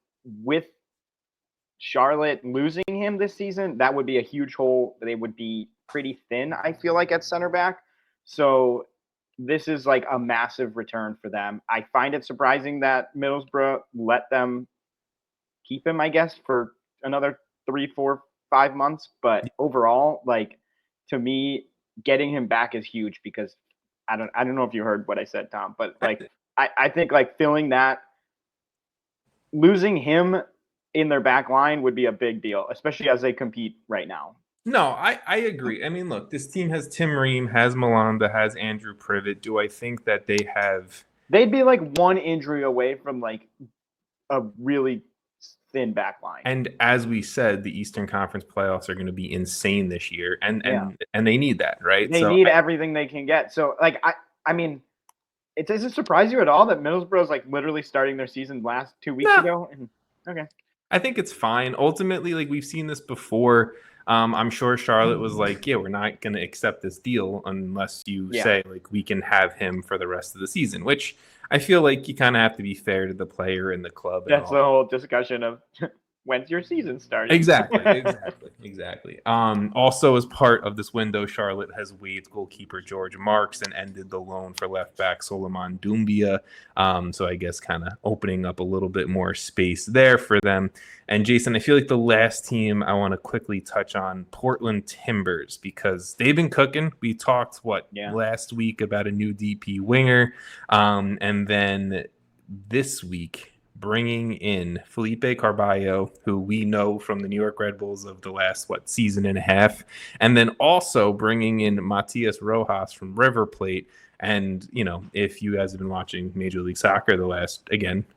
with Charlotte losing him this season, that would be a huge hole. They would be pretty thin, I feel like, at center back. So this is like a massive return for them. I find it surprising that Middlesbrough let them keep him, I guess, for another 3, 4, 5 months. But overall, to me, getting him back is huge, because I don't know if you heard what I said, Tom, but I think filling that, losing him in their back line would be a big deal, especially as they compete right now. No, I agree. I mean, look, this team has Tim Ream, has Malanda, has Andrew Privet. Do I think that they have? They'd be one injury away from a really thin back line. And as we said, the Eastern Conference playoffs are going to be insane this year, and they need that, right? They need everything they can get. So I mean, does it surprise you at all that Middlesbrough's literally starting their season last 2 weeks ago? Okay. I think it's fine. Ultimately, we've seen this before. I'm sure Charlotte was like, yeah, we're not going to accept this deal unless you say we can have him for the rest of the season, which I feel like you kind of have to be fair to the player and the club. That's the whole discussion of when's your season starting. Exactly. Also, as part of this window, Charlotte has waived goalkeeper George Marks and ended the loan for left back Solomon Doumbia. So I guess kind of opening up a little bit more space there for them. And Jason, I feel like the last team I want to quickly touch on, Portland Timbers, because they've been cooking. We talked last week about a new DP winger, and then this week bringing in Felipe Carballo, who we know from the New York Red Bulls of the last season and a half, and then also bringing in Matias Rojas from River Plate. And, if you guys have been watching Major League Soccer the last,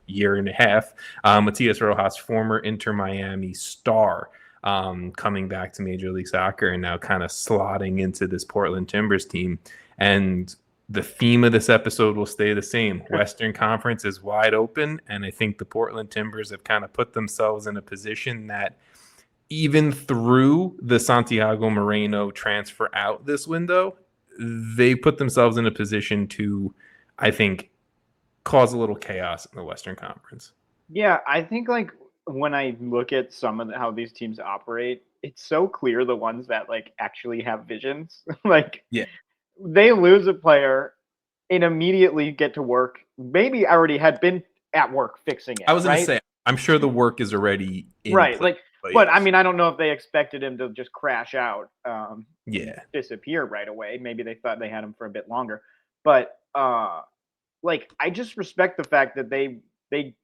year and a half, Matias Rojas, former Inter Miami star, coming back to Major League Soccer and now kind of slotting into this Portland Timbers team. And the theme of this episode will stay the same. Western Conference is wide open, and I think the Portland Timbers have kind of put themselves in a position that even through the Santiago Moreno transfer out this window, they put themselves in a position to, I think, cause a little chaos in the Western Conference. Yeah, I think like when I look at some of how these teams operate, it's so clear the ones that like actually have visions. Like Yeah. they lose a player and immediately get to work. Maybe already had been at work fixing it. I was going to right? say, I'm sure the work is already in Right. place. Like, but I mean, I don't know if they expected him to just crash out, yeah, disappear right away. Maybe they thought they had him for a bit longer. But like, I just respect the fact that they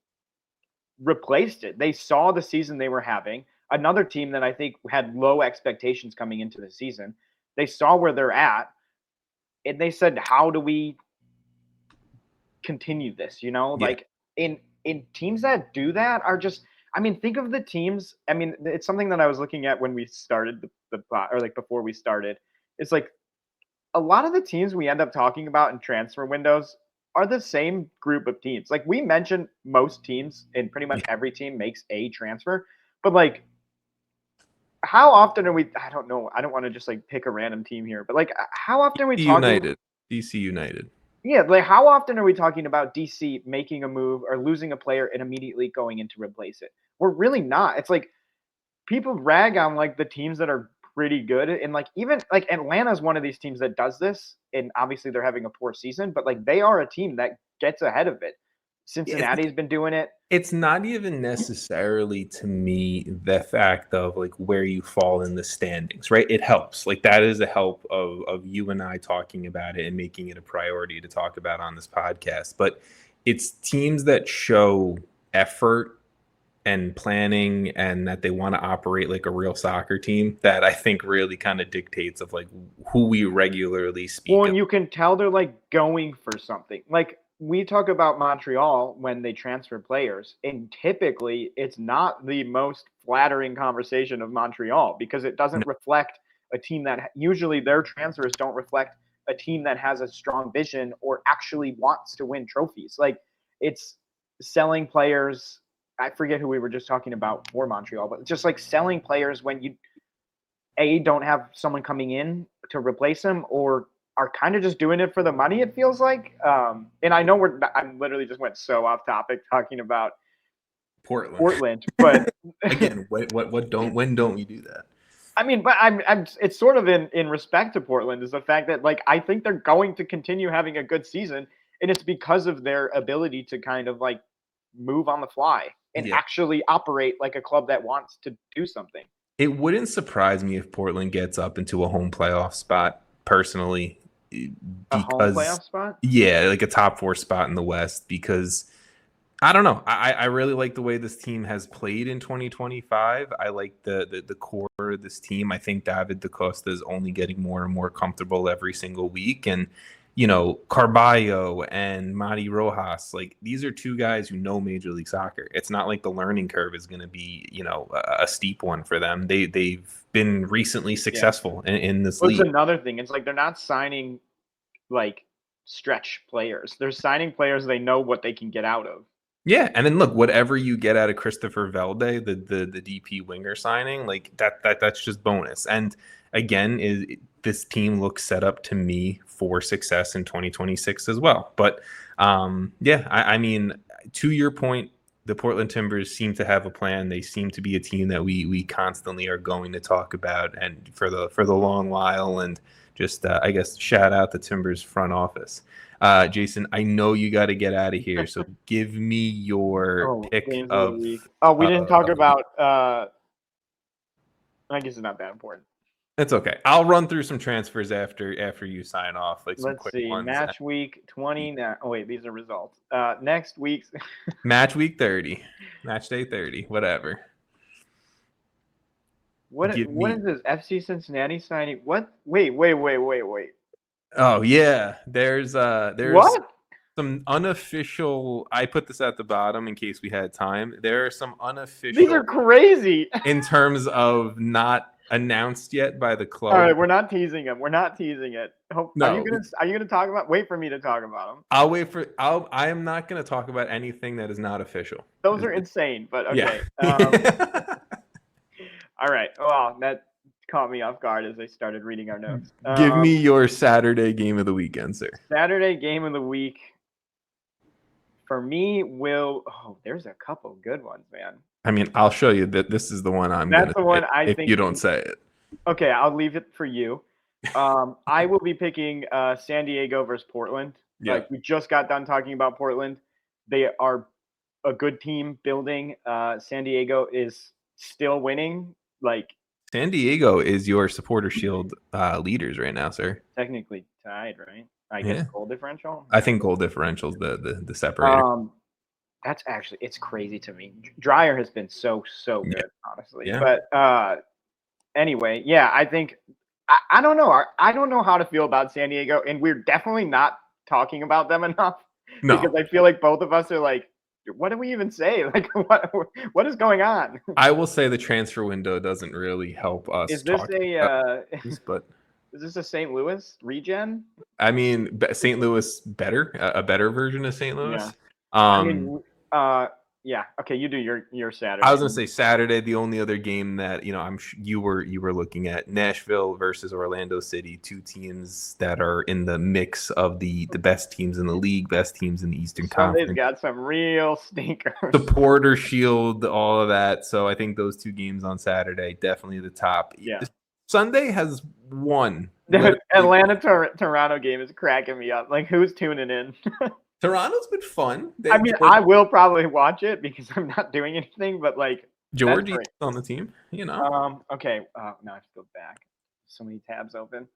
replaced it. They saw the season they were having. Another team that I think had low expectations coming into the season. They saw where they're at, and they said, "How do we continue this?" You know, Yeah. like in teams that do that are just. I mean, think of the teams. I mean, it's something that I was looking at when we started the or like before we started. It's like a lot of the teams we end up talking about in transfer windows are the same group of teams. Like we mentioned, most teams and pretty much every team makes a transfer, but like how often are we? I don't know. I don't want to just like pick a random team here, but like how often are we talking? DC United. Yeah, like how often are we talking about DC making a move or losing a player and immediately going in to replace it? We're really not. It's like people rag on like the teams that are pretty good, and like even like Atlanta's one of these teams that does this, and obviously they're having a poor season, but like they are a team that gets ahead of it. Cincinnati's been doing it. It's not even necessarily to me the fact of like where you fall in the standings, right? It helps. Like that is a help of you and I talking about it and making it a priority to talk about on this podcast. But it's teams that show effort and planning and that they want to operate like a real soccer team that I think really kind of dictates of like who we regularly speak Well, of. and you can tell they're like going for something. Like we talk about Montreal when they transfer players, and typically it's not the most flattering conversation of Montreal because it doesn't reflect a team that usually their transfers don't reflect a team that has a strong vision or actually wants to win trophies. Like it's selling players. I forget who we were just talking about for Montreal, but just like selling players when you don't have someone coming in to replace them or are kind of just doing it for the money, it feels like. And I know I'm literally just went so off topic talking about Portland, but again, when don't we do that? I mean, but I'm it's sort of in respect to Portland is the fact that like I think they're going to continue having a good season, and it's because of their ability to kind of like move on the fly and actually operate like a club that wants to do something. It wouldn't surprise me if Portland gets up into a home playoff spot personally, A home playoff spot? Yeah, like a top 4 spot in the West, because I don't know. I really like the way this team has played in 2025. I like the core of this team. I think David DaCosta is only getting more and more comfortable every single week. And, you know, Carballo and Matias Rojas, like these are two guys who know Major League Soccer. It's not like the learning curve is going to be, you know, a steep one for them. They've been recently successful in this league. It's another thing. It's like they're not signing like stretch players. They're signing players they know what they can get out of. Yeah, and then look, whatever you get out of Christopher Velde, the DP winger signing, like that's just bonus. And again, this team looks set up to me for success in 2026 as well. But I mean, to your point, the Portland Timbers seem to have a plan. They seem to be a team that we constantly are going to talk about, and for the long while. And just I guess shout out the Timbers front office. Jason, I know you got to get out of here, so give me your pick of the week. Oh, we didn't talk about. I guess it's not that important. It's okay. I'll run through some transfers after you sign off. Like some Let's quick see. ones. Match week 20. Oh wait, these are results. Next week's match week 30, match day 30, whatever. What is this? FC Cincinnati signing? What? Wait. Oh yeah, there's what? Some unofficial. I put this at the bottom in case we had time. There are some unofficial. These are crazy. In terms of not announced yet by the club. All right, we're not teasing them. We're not teasing it. No. Are you gonna talk about? Wait for me to talk about them. I'll wait for. I am not gonna talk about anything that is not official. Those are insane, but okay. Yeah. All right. Well, that caught me off guard as I started reading our notes. Give me your Saturday game of the weekend, sir. Saturday game of the week. For me, there's a couple good ones, man. I mean, I'll show you that this is the one I'm That's the one I if think you don't say it. Okay, I'll leave it for you. I will be picking San Diego versus Portland. Yeah. Like, we just got done talking about Portland. They are a good team building. San Diego is still winning. Like, San Diego is your supporter shield leaders right now, sir. technically tied, right? I guess goal differential. I think goal differential's the separator. That's actually, it's crazy to me. Dreyer has been so good, honestly. Yeah. But anyway, yeah, I think I don't know. I don't know how to feel about San Diego, and we're definitely not talking about them enough because I feel like both of us are like, what do we even say? Like, what is going on? I will say the transfer window doesn't really help us. Is this but is this a St. Louis regen? I mean, St. Louis a better version of St. Louis. Yeah. I mean, yeah. Okay, you do your Saturday. I was gonna say Saturday. The only other game that you were looking at, Nashville versus Orlando City, two teams that are in the mix of the best teams in the league, best teams in the Eastern Conference. Sunday's got some real stinkers. Supporter shield, all of that. So I think those two games on Saturday definitely the top. Yeah. Sunday has one. The Atlanta Toronto game is cracking me up. Like, who's tuning in? Toronto's been fun. I will probably watch it because I'm not doing anything, but like, George is on the team, Okay. Now I have to go back. So many tabs open.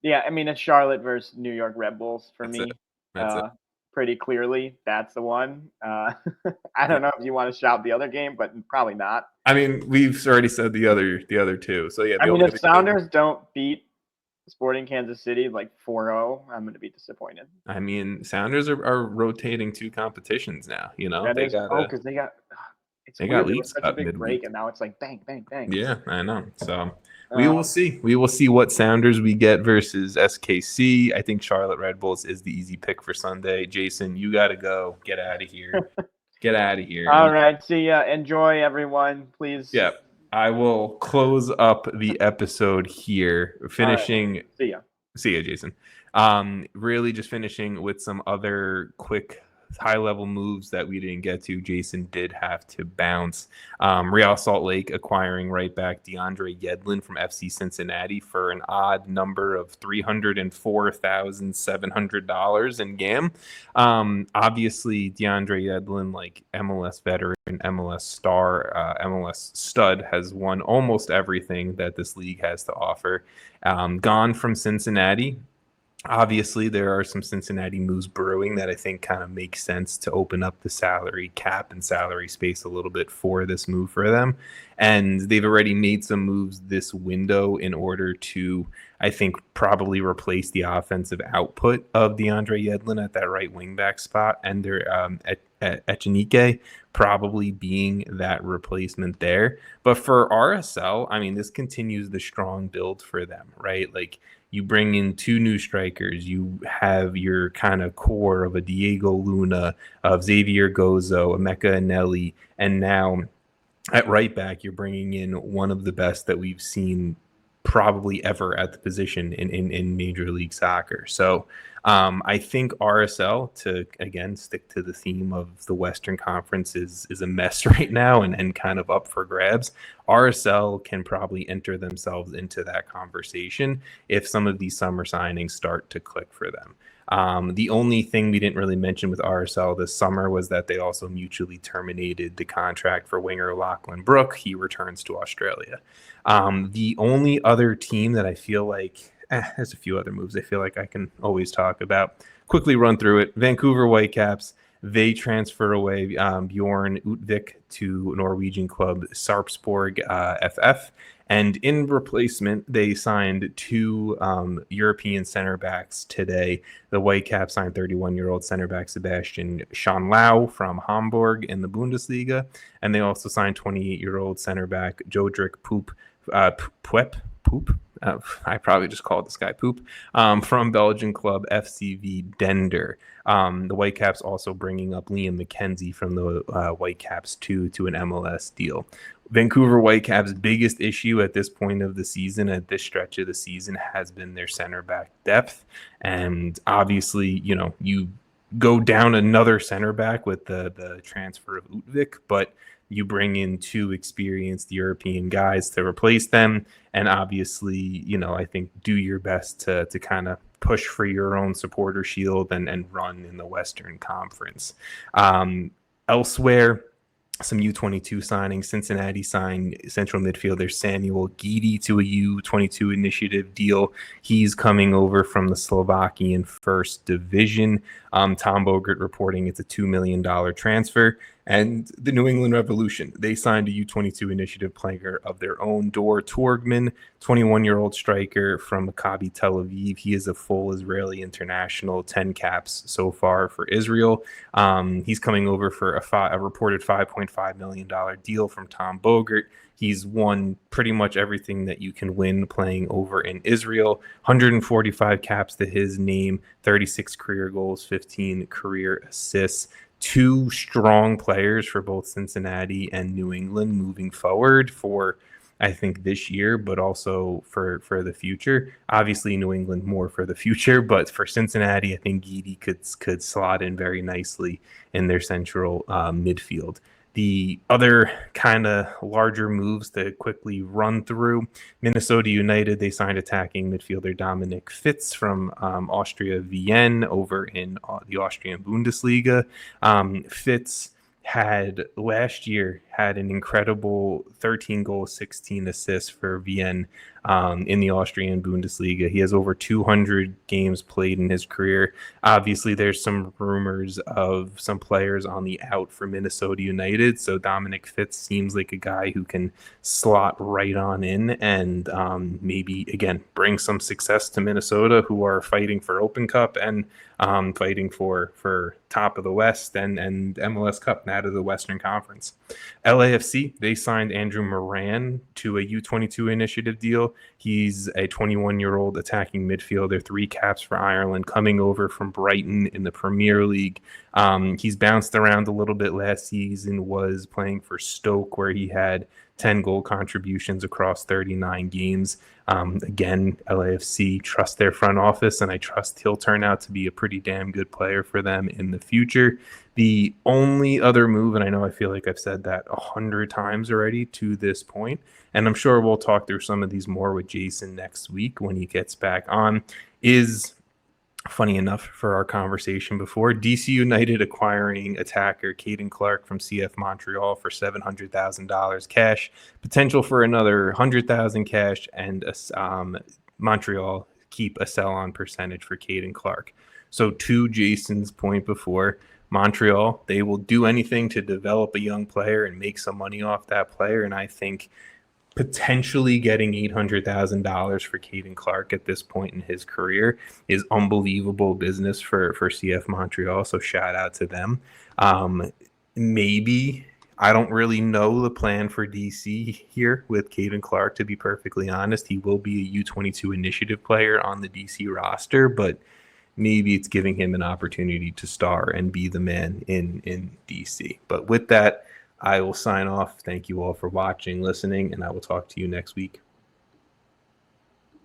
Yeah, I mean, it's Charlotte versus New York Red Bulls for me. That's it. Pretty clearly, that's the one. I don't know if you want to shout the other game, but probably not. I mean, we've already said the other two. So yeah. I mean, if Sounders don't beat Sporting Kansas City like 4-0, I'm going to be disappointed. I mean, Sounders are rotating two competitions now. Because they got leagues such a big break, and now it's like bang, bang, bang. Yeah, I know. So we will see. We will see what Sounders we get versus SKC. I think Charlotte Red Bulls is the easy pick for Sunday. Jason, you got to go. Get out of here. Get out of here. All right. See ya. Enjoy, everyone. Please. Yeah. I will close up the episode here, finishing. Right. See ya. See ya, Jason. Really just finishing with some other quick high-level moves that we didn't get to. Jason did have to bounce. Real Salt Lake acquiring right back DeAndre Yedlin from FC Cincinnati for an odd number of $304,700 in GAM. Obviously, DeAndre Yedlin, like MLS veteran, MLS star, MLS stud, has won almost everything that this league has to offer. Gone from Cincinnati. Obviously, there are some Cincinnati moves brewing that I think kind of make sense to open up the salary cap and salary space a little bit for this move for them. And they've already made some moves this window in order to, I think, probably replace the offensive output of DeAndre Yedlin at that right wing back spot. And their Echenike probably being that replacement there. But for RSL, I mean, this continues the strong build for them, right? Like, you bring in two new strikers. You have your kind of core of a Diego Luna, of Xavier Gozo, Emeka Anelli, and now at right back, you're bringing in one of the best that we've seen probably ever at the position in Major League Soccer. So I think RSL, to again stick to the theme of the Western Conference, is a mess right now and kind of up for grabs. RSL can probably enter themselves into that conversation if some of these summer signings start to click for them. The only thing we didn't really mention with RSL this summer was that they also mutually terminated the contract for winger Lachlan Brook. He returns to Australia. The only other team that I feel like, there's a few other moves I feel like I can always talk about. Quickly run through it. Vancouver Whitecaps, they transfer away Bjorn Utvik to Norwegian club Sarpsborg FF. And in replacement, they signed two European center backs today. The Whitecaps signed 31-year-old center back Sebastian Schonlau from Hamburg in the Bundesliga. And they also signed 28-year-old center back Jodrik Poop. I probably just called this guy Poop, from Belgian club FCV Dender. The Whitecaps also bringing up Liam McKenzie from the Whitecaps to an MLS deal. Vancouver Whitecaps' biggest issue at this point of the season, at this stretch of the season, has been their center back depth. And obviously, you go down another center back with the transfer of Utvik, but you bring in 2 experienced European guys to replace them. And obviously, I think do your best to kind of push for your own supporter shield and run in the Western Conference. Elsewhere, some U22 signings. Cincinnati signed central midfielder Samuel Gidi to a U22 initiative deal. He's coming over from the Slovakian First Division. Tom Bogert reporting it's a $2 million transfer. And the New England Revolution, they signed a U22 initiative player of their own, Dor Turgeman, 21-year-old striker from Maccabi Tel Aviv. He is a full Israeli international, 10 caps so far for Israel. He's coming over for a reported $5.5 million deal from Tom Bogert. He's won pretty much everything that you can win playing over in Israel. 145 caps to his name, 36 career goals, 15 career assists. 2 strong players for both Cincinnati and New England moving forward for, I think, this year, but also for the future. Obviously, New England more for the future, but for Cincinnati, I think Gidi could slot in very nicely in their central midfield. The other kind of larger moves to quickly run through: Minnesota United, they signed attacking midfielder Dominic Fitz from Austria Vienna over in the Austrian Bundesliga. Fitz last year had an incredible 13 goals, 16 assists for Vienna in the Austrian Bundesliga. He has over 200 games played in his career. Obviously, there's some rumors of some players on the out for Minnesota United, so Dominic Fitz seems like a guy who can slot right on in and maybe, again, bring some success to Minnesota, who are fighting for Open Cup and fighting for top of the West and MLS Cup out of the Western Conference. LAFC, they signed Andrew Moran to a U22 initiative deal. He's a 21-year-old attacking midfielder, 3 caps for Ireland, coming over from Brighton in the Premier League. He's bounced around a little bit last season, was playing for Stoke, where he had 10 goal contributions across 39 games. Again, LAFC trust their front office, and I trust he'll turn out to be a pretty damn good player for them in the future. The only other move, and I know I feel like I've said that 100 times already to this point, and I'm sure we'll talk through some of these more with Jason next week when he gets back on, is, funny enough for our conversation before, DC United acquiring attacker Caden Clark from CF Montreal for $700,000 cash, potential for another $100,000 cash, and Montreal keep a sell-on percentage for Caden Clark. So to Jason's point before, Montreal, they will do anything to develop a young player and make some money off that player, and I think potentially getting $800,000 for Caden Clark at this point in his career is unbelievable business for CF Montreal. So shout out to them. Maybe, I don't really know the plan for DC here with Caden Clark, to be perfectly honest. He will be a U22 initiative player on the DC roster, but maybe it's giving him an opportunity to star and be the man in DC. But with that, I will sign off. Thank you all for watching, listening, and I will talk to you next week.